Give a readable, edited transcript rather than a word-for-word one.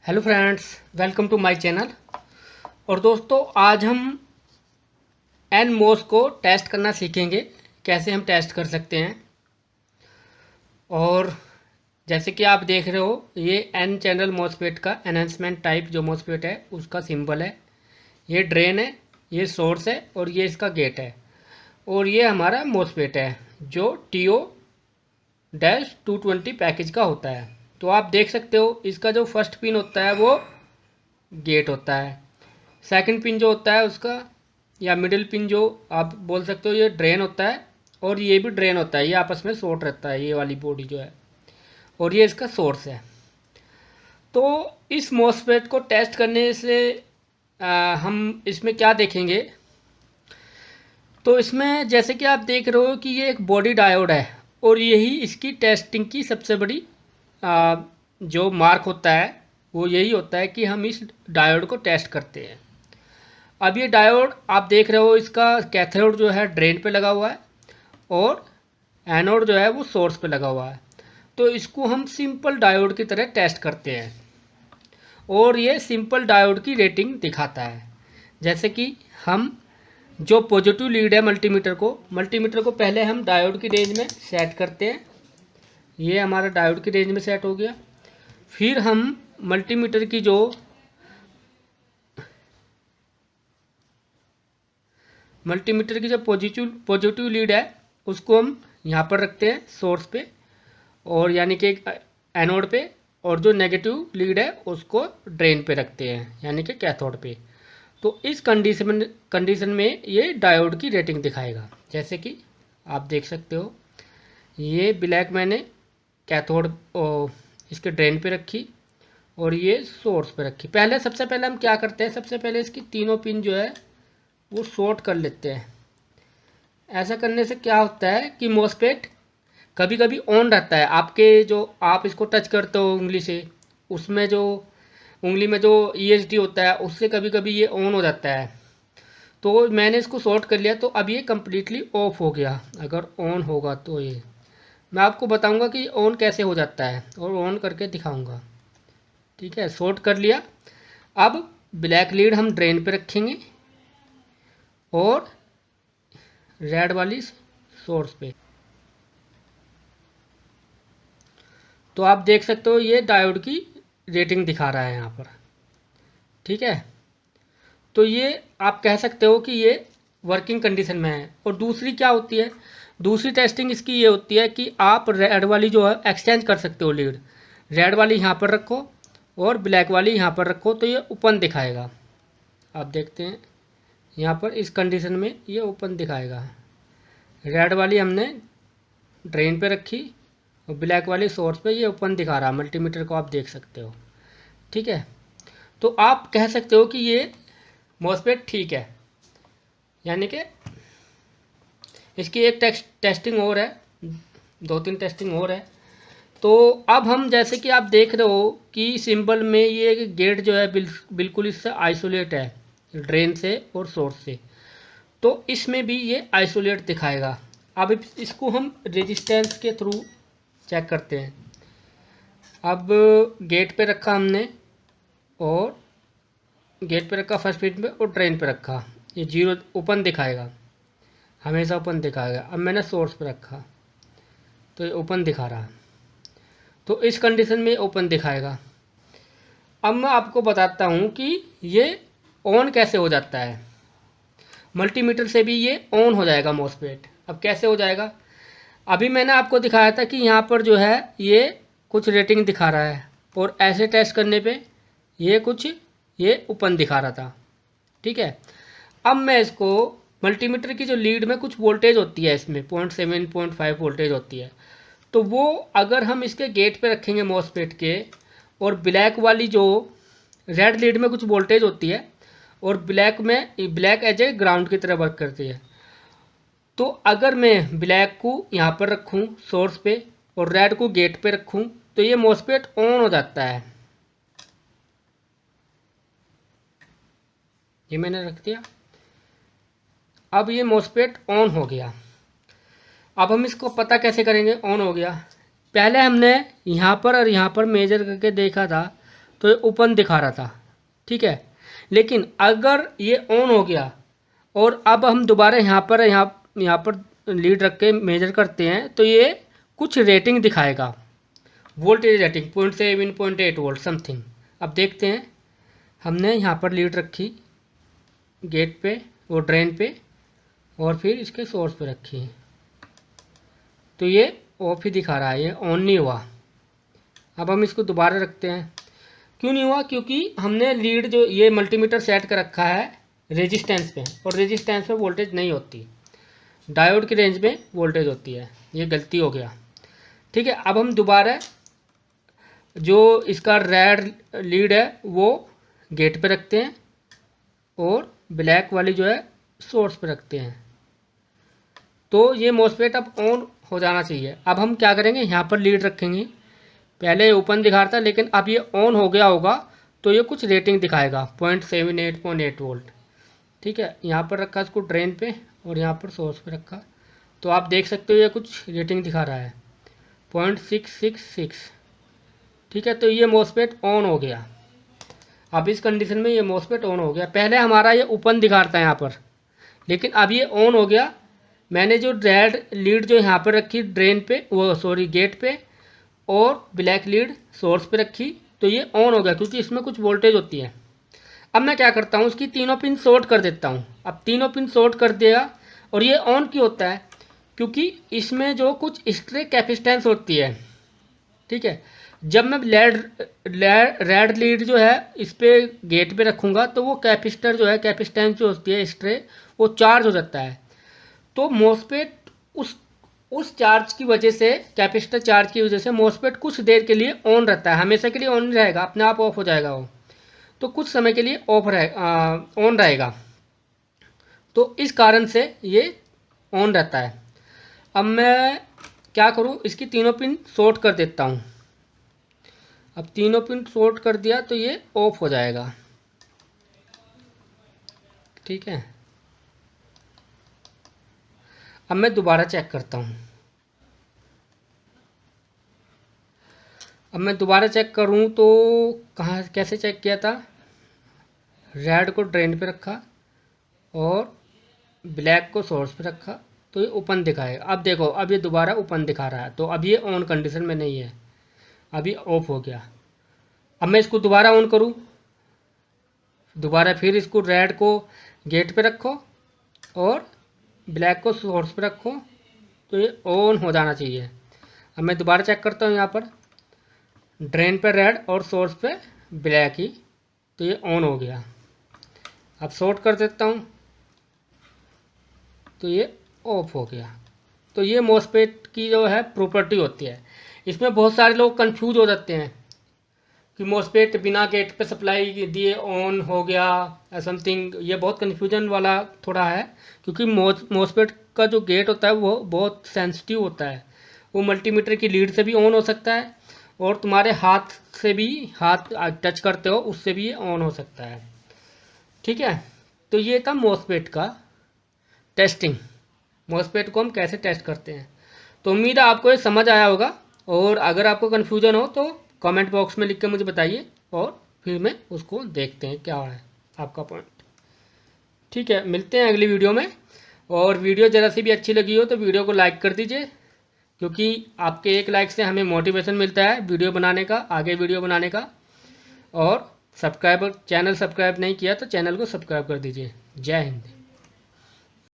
Hello friends, welcome to my channel. और दोस्तों, आज हम NMOS को टेस्ट करना सीखेंगे, कैसे हम टेस्ट कर सकते हैं। और जैसे कि आप देख रहे हो, ये N चैनल MOSFET का एनहांसमेंट टाइप जो MOSFET है उसका सिंबल है। ये ड्रेन है, ये सोर्स है और ये इसका गेट है। और ये हमारा MOSFET है जो TO-220 पैकेज का होता है। तो आप देख सकते हो, इसका जो फर्स्ट पिन होता है वो गेट होता है, सेकंड पिन जो होता है उसका या मिडिल पिन जो आप बोल सकते हो ये ड्रेन होता है, और ये भी ड्रेन होता है। ये आपस में शॉर्ट रहता है, ये वाली बॉडी जो है, और ये इसका सोर्स है। तो इस मॉसफेट को टेस्ट करने से हम इसमें क्या देखेंगे। तो इसमें जैसे कि आप देख रहे हो कि ये एक बॉडी डायोड है, और यही इसकी टेस्टिंग की सबसे बड़ी जो मार्क होता है वो यही होता है कि हम इस डायोड को टेस्ट करते हैं। अब ये डायोड आप देख रहे हो, इसका कैथोड जो है ड्रेन पे लगा हुआ है और एनोड जो है वो सोर्स पे लगा हुआ है। तो इसको हम सिंपल डायोड की तरह टेस्ट करते हैं, और ये सिंपल डायोड की रेटिंग दिखाता है। जैसे कि हम जो पॉजिटिव लीड है मल्टीमीटर को पहले हम डायोड की रेंज में सेट करते हैं। ये हमारा डायोड की रेंज में सेट हो गया। फिर हम मल्टीमीटर की जो पॉजिटिव लीड है उसको हम यहाँ पर रखते हैं सोर्स पे, और यानी कि एनोड पे, और जो नेगेटिव लीड है उसको ड्रेन पे रखते हैं यानी कि कैथोड पे। तो इस कंडीशन में ये डायोड की रेटिंग दिखाएगा। जैसे कि आप देख सकते हो, ये ब्लैक मैंने कैथोड इसके ड्रेन पे रखी और ये सोर्स पे रखी। सबसे पहले हम क्या करते हैं, सबसे पहले इसकी तीनों पिन जो है वो शॉर्ट कर लेते हैं। ऐसा करने से क्या होता है कि मॉसफेट कभी कभी ऑन रहता है। आपके जो आप इसको टच करते हो उंगली से, उसमें जो उंगली में जो ESD होता है उससे कभी कभी ये ऑन हो जाता है। तो मैंने इसको शॉर्ट कर लिया, तो अब ये कम्प्लीटली ऑफ हो गया। अगर ऑन होगा तो ये मैं आपको बताऊंगा कि ऑन कैसे हो जाता है, और ऑन करके दिखाऊंगा। ठीक है, शॉर्ट कर लिया। अब ब्लैक लीड हम ड्रेन पे रखेंगे और रेड वाली सोर्स पे। तो आप देख सकते हो ये डायोड की रेटिंग दिखा रहा है यहाँ पर। ठीक है, तो ये आप कह सकते हो कि ये वर्किंग कंडीशन में है। और दूसरी क्या होती है, दूसरी टेस्टिंग इसकी ये होती है कि आप रेड वाली जो है एक्सचेंज कर सकते हो लीड। रेड वाली यहाँ पर रखो और ब्लैक वाली यहाँ पर रखो, तो ये ओपन दिखाएगा। आप देखते हैं यहाँ पर इस कंडीशन में ये ओपन दिखाएगा। रेड वाली हमने ड्रेन पे रखी और ब्लैक वाली सोर्स पे, ये ओपन दिखा रहा है। मल्टीमीटर को आप देख सकते हो। ठीक है, तो आप कह सकते हो कि ये मॉसफेट ठीक है, यानी कि इसकी एक टेस्टिंग और है, 2-3 टेस्टिंग और है। तो अब हम जैसे कि आप देख रहे हो कि सिंबल में ये गेट जो है बिल्कुल इससे आइसोलेट है, ड्रेन से और सोर्स से। तो इसमें भी ये आइसोलेट दिखाएगा। अब इसको हम रेजिस्टेंस के थ्रू चेक करते हैं। अब गेट पे रखा हमने, और गेट पे रखा फर्स्ट पिन पे, और ड्रेन पे रखा, ये 0 ओपन दिखाएगा, हमेशा ओपन दिखाएगा। अब मैंने सोर्स पे रखा तो ये ओपन दिखा रहा है, तो इस कंडीशन में ओपन दिखाएगा। अब मैं आपको बताता हूँ कि ये ऑन कैसे हो जाता है। मल्टीमीटर से भी ये ऑन हो जाएगा मॉसफेट। अब कैसे हो जाएगा, अभी मैंने आपको दिखाया था कि यहाँ पर जो है ये कुछ रेटिंग दिखा रहा है, और ऐसे टेस्ट करने पे ये ओपन दिखा रहा था। ठीक है, अब मैं इसको मल्टीमीटर की जो लीड में कुछ वोल्टेज होती है, इसमें 0.7 0.5 वोल्टेज होती है। तो वो अगर हम इसके गेट पे रखेंगे मॉसफेट के, और ब्लैक वाली जो रेड लीड में कुछ वोल्टेज होती है, और ब्लैक एज ए ग्राउंड की तरह वर्क करती है। तो अगर मैं ब्लैक को यहाँ पर रखूँ सोर्स पे और रेड को गेट पे रखूँ, तो ये मॉसफेट ऑन हो जाता है। ये मैंने रख दिया। अब ये मॉसफेट ऑन हो गया। अब हम इसको पता कैसे करेंगे ऑन हो गया। पहले हमने यहाँ पर और यहाँ पर मेजर करके देखा था, तो ये ओपन दिखा रहा था, ठीक है। लेकिन अगर ये ऑन हो गया और अब हम दोबारा यहाँ पर लीड रख के मेजर करते हैं तो ये कुछ रेटिंग दिखाएगा, वोल्टेज रेटिंग 0.7 0.8 वोल्ट समथिंग। अब देखते हैं, हमने यहाँ पर लीड रखी गेट पे और ड्रेन पे और फिर इसके सोर्स पे रखी है, तो ये ऑफ ही दिखा रहा है, ये ऑन नहीं हुआ। अब हम इसको दोबारा रखते हैं, क्यों नहीं हुआ? क्योंकि हमने लीड जो ये मल्टीमीटर सेट कर रखा है रेजिस्टेंस पे, और रेजिस्टेंस पे वोल्टेज नहीं होती, डायोड की रेंज में वोल्टेज होती है, ये गलती हो गया, ठीक है। अब हम दोबारा जो इसका रेड लीड है वो गेट पे रखते हैं और ब्लैक वाली जो है सोर्स पे रखते हैं, तो ये मॉसफेट अब ऑन हो जाना चाहिए। अब हम क्या करेंगे, यहाँ पर लीड रखेंगे, पहले ओपन दिखा रहा था लेकिन अब ये ऑन हो गया होगा तो ये कुछ रेटिंग दिखाएगा 0.78 0.8 वोल्ट, ठीक है। यहाँ पर रखा इसको ड्रेन पे और यहाँ पर सोर्स पे रखा, तो आप देख सकते हो ये कुछ रेटिंग दिखा रहा है 0.666, ठीक है। तो ये मॉसफेट ऑन हो गया, अब इस कंडीशन में ये मॉसफेट ऑन हो गया। पहले हमारा ये ओपन दिखा रहा था यहाँ पर, लेकिन अब ये ऑन हो गया। मैंने जो रेड लीड जो यहाँ पर रखी ड्रेन पे, वो सॉरी गेट पे, और ब्लैक लीड सोर्स पे रखी, तो ये ऑन हो गया क्योंकि इसमें कुछ वोल्टेज होती है। अब मैं क्या करता हूँ, उसकी तीनों पिन शॉर्ट कर देता हूँ। अब तीनों पिन शॉर्ट कर दिया, और ये ऑन क्यों होता है? क्योंकि इसमें जो कुछ स्ट्रे कैपेसिटेंस होती है, ठीक है। जब मैं रेड लीड जो है इस पर गेट पे रखूँगा तो वो कैपेसिटर जो है, कैपेसिटेंस जो होती है स्ट्रे, वो चार्ज हो जाता है। तो मॉसफेट उस चार्ज की वजह से, कैपेसिटर चार्ज की वजह से मॉसफेट कुछ देर के लिए ऑन रहता है, हमेशा के लिए ऑन नहीं रहेगा, अपने आप ऑफ हो जाएगा वो, तो कुछ समय के लिए ऑन रहेगा, तो इस कारण से ये ऑन रहता है। अब मैं क्या करूँ, इसकी तीनों पिन शॉर्ट कर देता हूँ। अब तीनों पिन शॉर्ट कर दिया तो ये ऑफ हो जाएगा, ठीक है। अब मैं दोबारा चेक करता हूँ। अब मैं दोबारा चेक करूँ तो कहाँ, कैसे चेक किया था, रेड को ड्रेन पे रखा और ब्लैक को सोर्स पे रखा, तो ये ओपन दिखाएगा। अब देखो, अब ये दोबारा ओपन दिखा रहा है, तो अब ये ऑन कंडीशन में नहीं है, अभी ऑफ हो गया। अब मैं इसको दोबारा ऑन करूँ, दोबारा फिर इसको रेड को गेट पे रखो और ब्लैक को सोर्स पे रखो, तो ये ऑन हो जाना चाहिए। अब मैं दोबारा चेक करता हूँ, यहाँ पर ड्रेन पे रेड और सोर्स पे ब्लैक ही, तो ये ऑन हो गया। अब शॉर्ट कर देता हूँ तो ये ऑफ हो गया। तो ये मॉसफेट की जो है प्रॉपर्टी होती है। इसमें बहुत सारे लोग कंफ्यूज हो जाते हैं कि मॉसफेट बिना गेट पे सप्लाई दिए ऑन हो गया समथिंग, ये बहुत कन्फ्यूजन वाला थोड़ा है, क्योंकि मॉसफेट का जो गेट होता है वो बहुत सेंसिटिव होता है, वो मल्टीमीटर की लीड से भी ऑन हो सकता है और तुम्हारे हाथ से भी, हाथ टच करते हो उससे भी ये ऑन हो सकता है, ठीक है। तो ये था मॉसफेट का टेस्टिंग, मॉसफेट को हम कैसे टेस्ट करते हैं। तो उम्मीद है आपको ये समझ आया होगा, और अगर आपको कन्फ्यूजन हो तो कमेंट बॉक्स में लिख के मुझे बताइए, और फिर मैं उसको देखते हैं क्या है आपका पॉइंट, ठीक है। मिलते हैं अगली वीडियो में, और वीडियो ज़रा सी भी अच्छी लगी हो तो वीडियो को लाइक कर दीजिए, क्योंकि आपके एक लाइक से हमें मोटिवेशन मिलता है वीडियो बनाने का, आगे वीडियो बनाने का। और चैनल सब्सक्राइब नहीं किया तो चैनल को सब्सक्राइब कर दीजिए। जय हिंद।